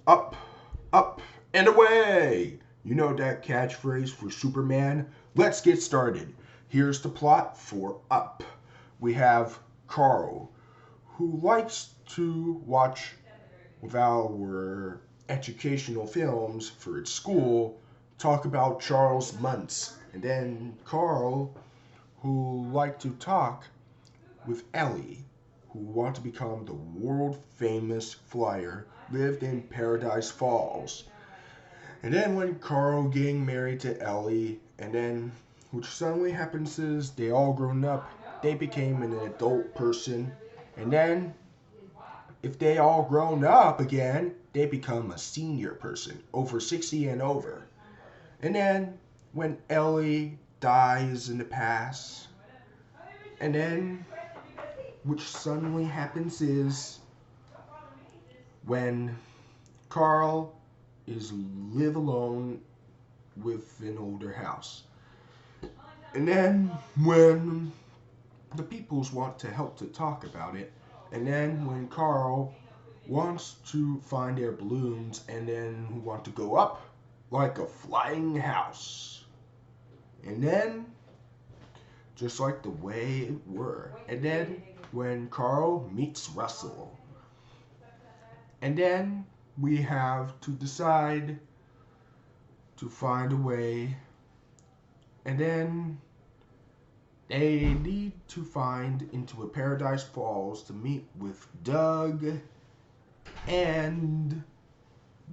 Up, up, and away! You know that catchphrase for Superman? Let's get started. Here's the plot for Up. We have Carl, who likes to watch with our educational films for its school, talk about Charles Muntz. And then Carl, who liked to talk with Ellie, who want to become the world famous flyer, lived in Paradise Falls. And then when Carl getting married to Ellie, and then which suddenly happens is they all grown up, they became an adult person, and then if they all grown up again, they become a senior person, over 60 and over. And then when Ellie dies in the past, and then which suddenly happens is when Carl is live alone with an older house. And then when the peoples want to help to talk about it, and then when Carl wants to find their balloons and then want to go up like a flying house. And then just like the way it were. And then when Carl meets Russell. And then we have to decide to find a way. And then they need to find into a Paradise Falls to meet with Doug and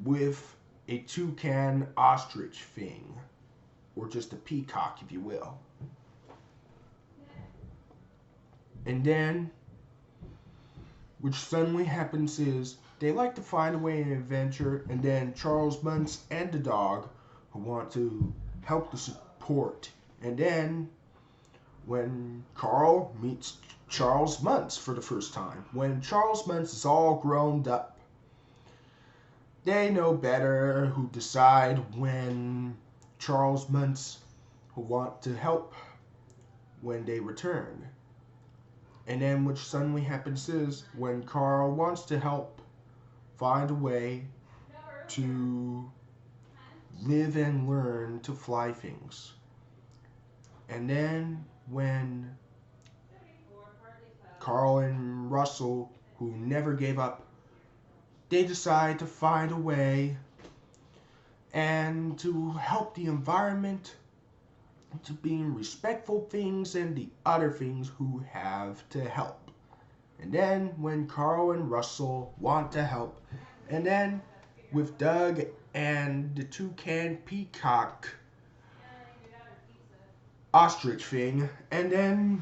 with a toucan ostrich thing. Or just a peacock, if you will. And then, which suddenly happens is, they like to find a way in adventure, and then Charles Muntz and the dog, who want to help the support. And then, when Carl meets Charles Muntz for the first time, when Charles Muntz is all grown up, they know better who decide when Charles Muntz who want to help when they return. And then which suddenly happens is when Carl wants to help find a way to live and learn to fly things. And then when Carl and Russell, who never gave up, they decide to find a way and to help the environment, to being respectful things and the other things who have to help. And then when Carl and Russell want to help, and then with Doug and the toucan peacock ostrich thing, and then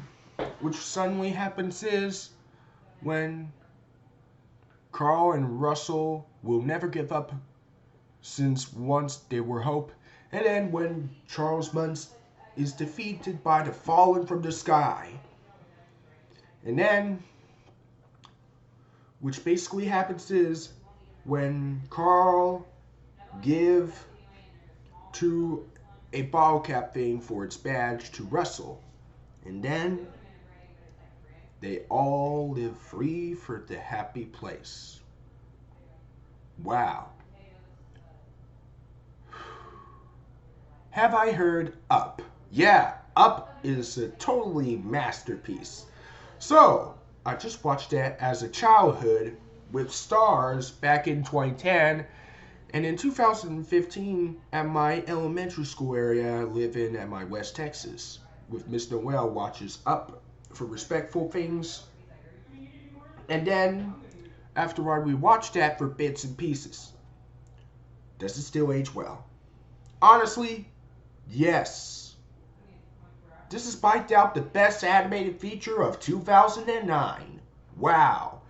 which suddenly happens is when Carl and Russell will never give up since once they were hope, and then when Charles Muntz is defeated by the fallen from the sky. And then, which basically happens is when Carl give to a bottle cap thing for its badge to Russell. And then they all live free for the happy place. Wow. Have I heard Up? Yeah, Up is a totally masterpiece. So, I just watched that as a childhood with stars back in 2010. And in 2015, at my elementary school area I live in at my West Texas, with Miss Noel watches Up for respectful things. And then, after I rewatched that for bits and pieces, does it still age well? Honestly, yes. This is by doubt the best animated feature of 2009. Wow.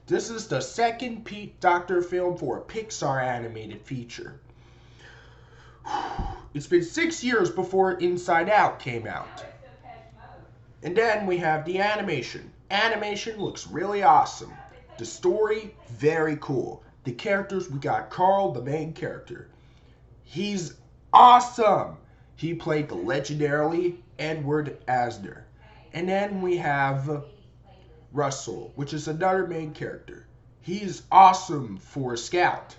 This is the second Pete Docter film for a Pixar animated feature. It's been 6 years before Inside Out came out. And then we have the animation. Animation looks really awesome. The story, very cool. The characters, we got Carl, the main character. He's awesome. He played the legendarily Edward Asner. And then we have Russell, which is another main character. He's awesome for a scout.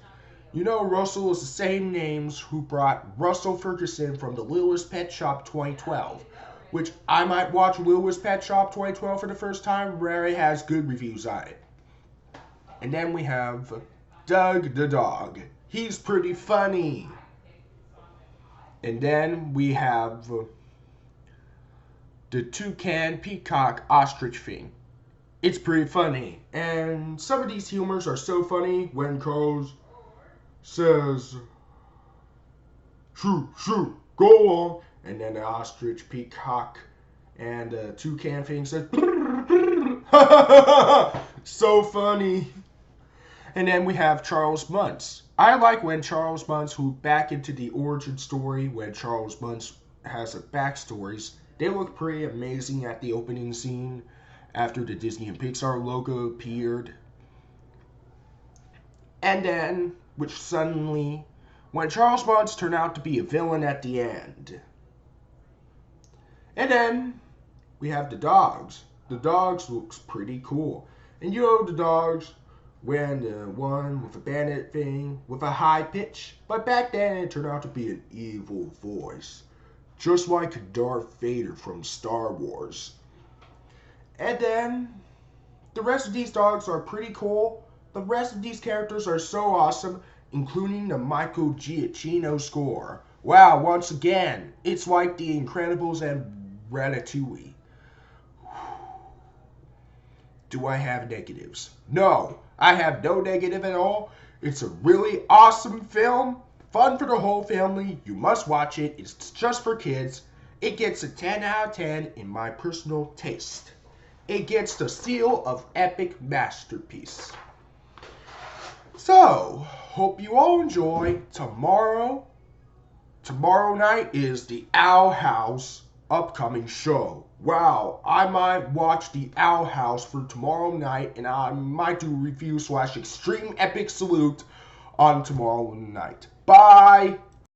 You know, Russell is the same names who brought Russell Ferguson from the Littlest Pet Shop 2012, which I might watch Littlest Pet Shop 2012 for the first time, where it has good reviews on it. And then we have Doug the dog. He's pretty funny. And then we have the toucan, peacock, ostrich thing. It's pretty funny. And some of these humors are so funny when Carlos says, shoot, shoot, go on. And then the ostrich, peacock, and the toucan thing says, so funny. And then we have Charles Muntz. I like when Charles Muntz, who back into the origin story, when Charles Muntz has a backstories, they look pretty amazing at the opening scene after the Disney and Pixar logo appeared. And then, which suddenly, when Charles Muntz turned out to be a villain at the end. And then, we have the dogs. The dogs looks pretty cool. And you know the dogs, when the one with a bandit thing, with a high pitch. But back then, it turned out to be an evil voice. Just like Darth Vader from Star Wars. And then, the rest of these dogs are pretty cool. The rest of these characters are so awesome, including the Michael Giacchino score. Wow, once again, it's like The Incredibles and Ratatouille. Do I have negatives? No, I have no negative at all. It's a really awesome film. Fun for the whole family. You must watch it. It's just for kids. It gets a 10 out of 10 in my personal taste. It gets the seal of epic masterpiece. So, hope you all enjoy. Tomorrow night is the Owl House upcoming show. Wow, I might watch the Owl House for tomorrow night, and I might do a review / extreme epic salute on tomorrow night. Bye!